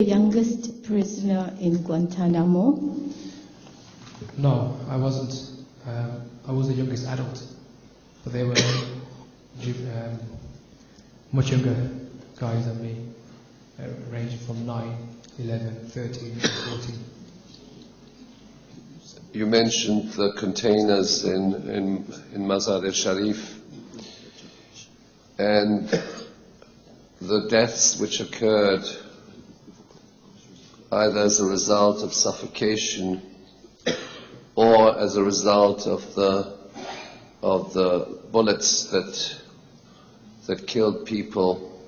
The youngest prisoner in Guantanamo? No, I wasn't. I was the youngest adult, but they were much younger guys than me, ranging from 9, 11, 13, 14. You mentioned the containers in Mazar-e-Sharif and the deaths which occurred either as a result of suffocation or as a result of the bullets that killed people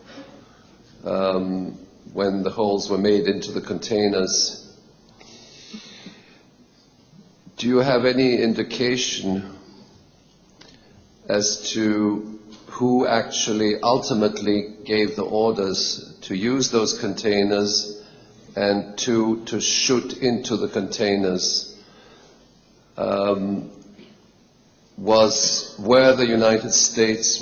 when the holes were made into the containers. Do you have any indication as to who actually ultimately gave the orders to use those containers and to shoot into the containers? Were United States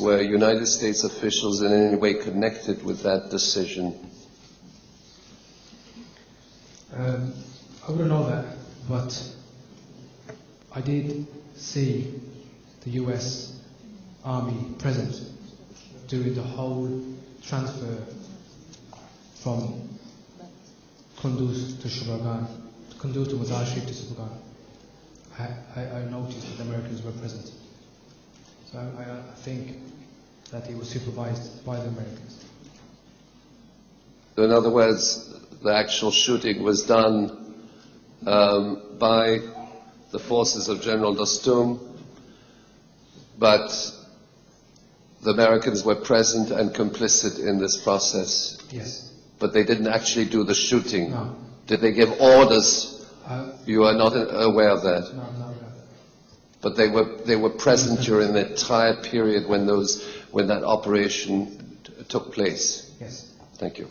officials in any way connected with that decision? I wouldn't know that, but I did see the US Army present during the whole transfer from Kunduz to Shubhagan, Kunduz to Mazar-e-Sharif to Shubhagan. I noticed that the Americans were present. So I think that it was supervised by the Americans. So in other words, the actual shooting was done by the forces of General Dostum, but the Americans were present and complicit in this process. Yes. But they didn't actually do the shooting. No. Did they give orders? You are not aware of that? No, I'm not aware of that. But they were present during the entire period when that operation took place? Yes. Thank you.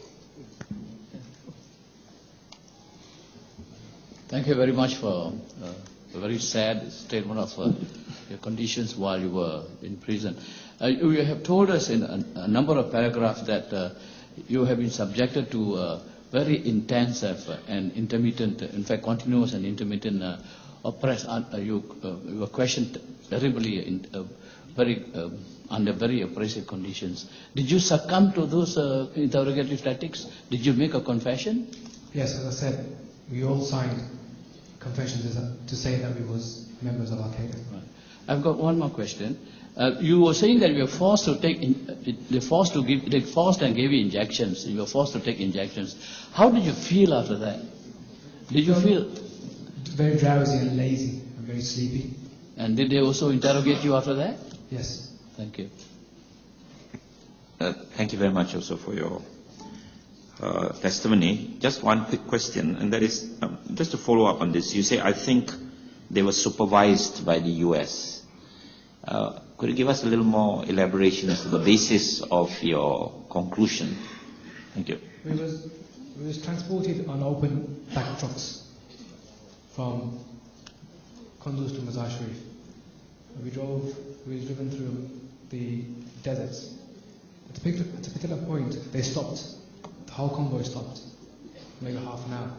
Thank you very much for a very sad statement of your conditions while you were in prison. You have told us in a number of paragraphs that you have been subjected to very intensive and intermittent, in fact continuous and intermittent you were questioned terribly under very oppressive conditions. Did you succumb to those interrogatory tactics? Did you make a confession? Yes, as I said, we all signed confessions to say that we was members of Al-Qaeda. Right. I've got one more question. You were saying that you were forced to take, they forced and gave you injections. You were forced to take injections. How did you feel after that? Did you feel very drowsy and lazy and very sleepy? And did they also interrogate you after that? Yes. Thank you. Thank you very much also for your testimony. Just one quick question, and that is just to follow up on this. You say, I think they were supervised by the US. Could you give us a little more elaboration as to the basis of your conclusion? Thank you. We was transported on open back trucks from Kunduz to Mazar-e-Sharif. We was driven through the deserts. At a particular point, they stopped. The whole convoy stopped, maybe half an hour.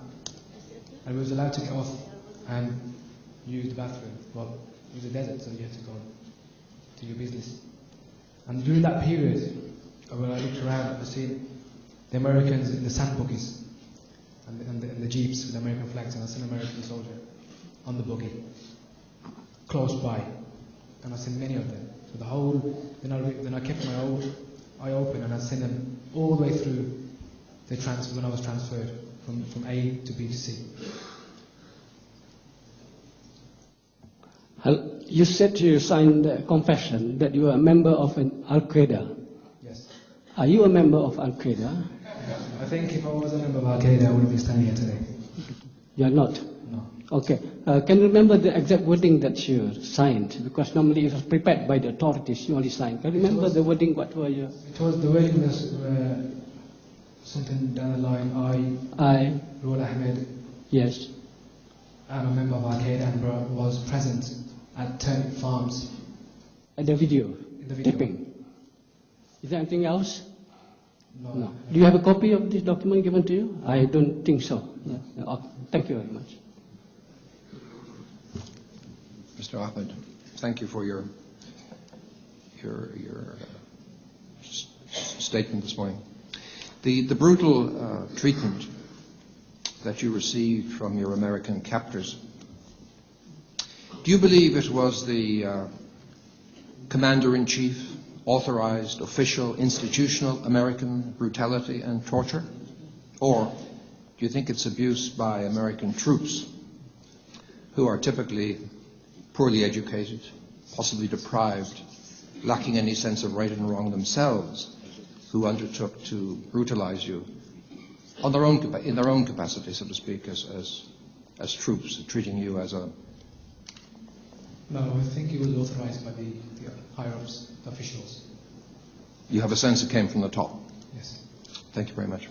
And we was allowed to get off and use the bathroom. Well, it was a desert, so you had to go to your business. And during that period, when I looked around, I seen the Americans in the sand buggies and the jeeps with American flags, and I seen an American soldier on the buggy, close by, and I seen many of them. So the whole, then I kept my eye open, and I seen them all the way through the when I was transferred from A to B to C. You said you signed a confession that you are a member of an Al-Qaeda. Yes. Are you a member of Al-Qaeda? I think if I was a member of Al-Qaeda, I wouldn't be standing here today. You are not? No. Okay. Can you remember the exact wording that you signed? Because normally it was prepared by the authorities, you only signed. Can you remember the wording? What were you? It was, the wording was something down the line, I, Rul Ahmed. Yes. I'm a member of Al-Qaeda and was present at Turnip Farms. At the video? In the video. Taping. Is there anything else? No. Do you have a copy of this document given to you? I don't think so. Yeah. Thank you very much. Mr. Ahmed, thank you for your statement this morning. The brutal treatment that you received from your American captors, do you believe it was the Commander-in-Chief authorized, official, institutional American brutality and torture? Or do you think it's abuse by American troops who are typically poorly educated, possibly deprived, lacking any sense of right and wrong themselves, who undertook to brutalize you on their own, in their own capacity, so to speak, as troops, treating you as a... No, I think it was authorized by the higher-ups, the officials. You have a sense it came from the top? Yes. Thank you very much.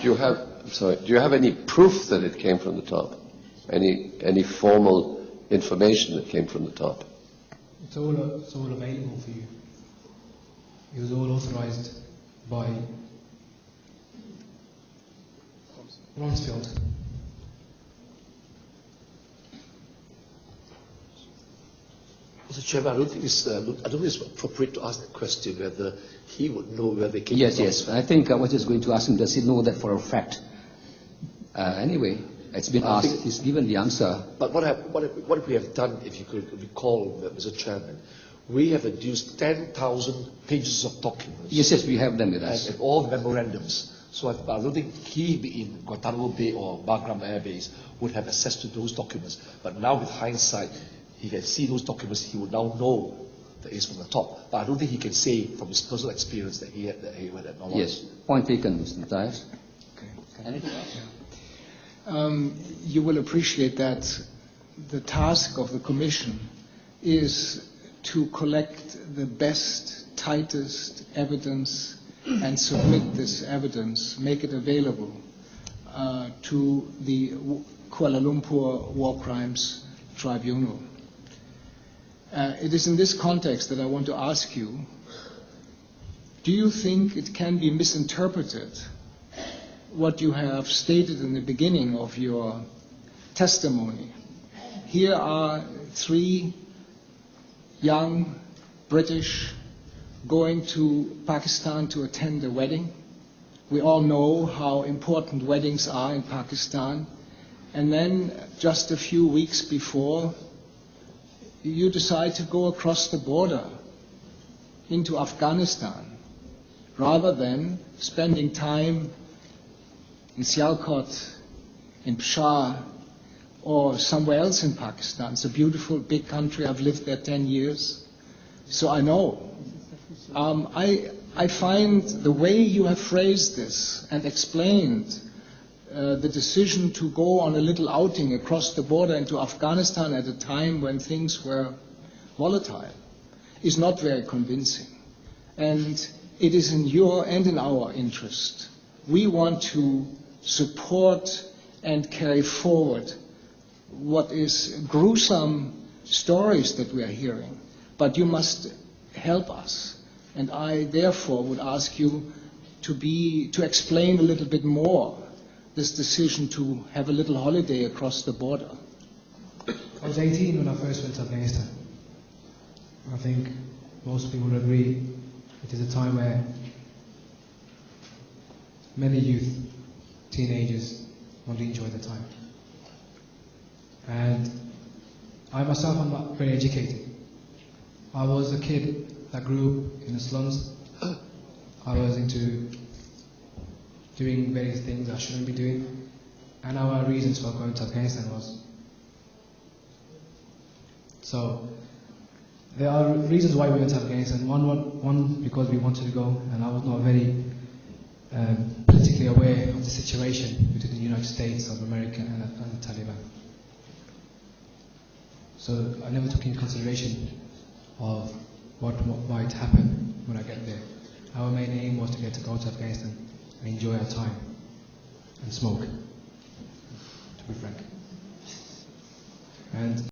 Do you have any proof that it came from the top? Any formal information that came from the top? It's all available for you. It was all authorized by Rumsfeld. Mr. Chairman, I don't think it's appropriate to ask the question whether he would know where they came from. Yes. I think I was just going to ask him, does he know that for a fact? Anyway, it's been asked. He's given the answer. But what we have done, if you could recall, Mr. Chairman, we have produced 10,000 pages of documents. Yes, we have them with us. And all memorandums. So I don't think he, in Guantanamo Bay or Bagram Air Base, would have access to those documents. But now, with hindsight, he can see those documents. He would now know that it's from the top. But I don't think he can say from his personal experience that he had that knowledge. Yes, point taken, Mr. Matthias. Okay. Anything else? You will appreciate that the task of the Commission is to collect the best, tightest evidence and submit this evidence, make it available to the Kuala Lumpur War Crimes Tribunal. It is in this context that I want to ask you, do you think it can be misinterpreted what you have stated in the beginning of your testimony? Here are 3 young British going to Pakistan to attend a wedding. We all know how important weddings are in Pakistan. And then just a few weeks before, you decide to go across the border into Afghanistan rather than spending time in Sialkot, in Peshawar, or somewhere else in Pakistan. It's a beautiful, big country. I've lived there 10 years, so I know. I find the way you have phrased this and explained the decision to go on a little outing across the border into Afghanistan at a time when things were volatile is not very convincing. And it is in your and in our interest. We want to support and carry forward what is gruesome stories that we are hearing, but you must help us. And I therefore would ask you to explain a little bit more this decision to have a little holiday across the border. I was 18 when I first went to Afghanistan. I think most people would agree it is a time where many youth, teenagers, want to enjoy the time. And I myself am not very educated. I was a kid that grew up in the slums. I was into doing various things I shouldn't be doing. And our reasons for going to Afghanistan was. So there are reasons why we went to Afghanistan. One because we wanted to go, and I was not very politically aware of the situation between the United States of America and the Taliban. So I never took into consideration of what might happen when I get there. Our main aim was to go to Afghanistan and enjoy our time and smoke, to be frank. And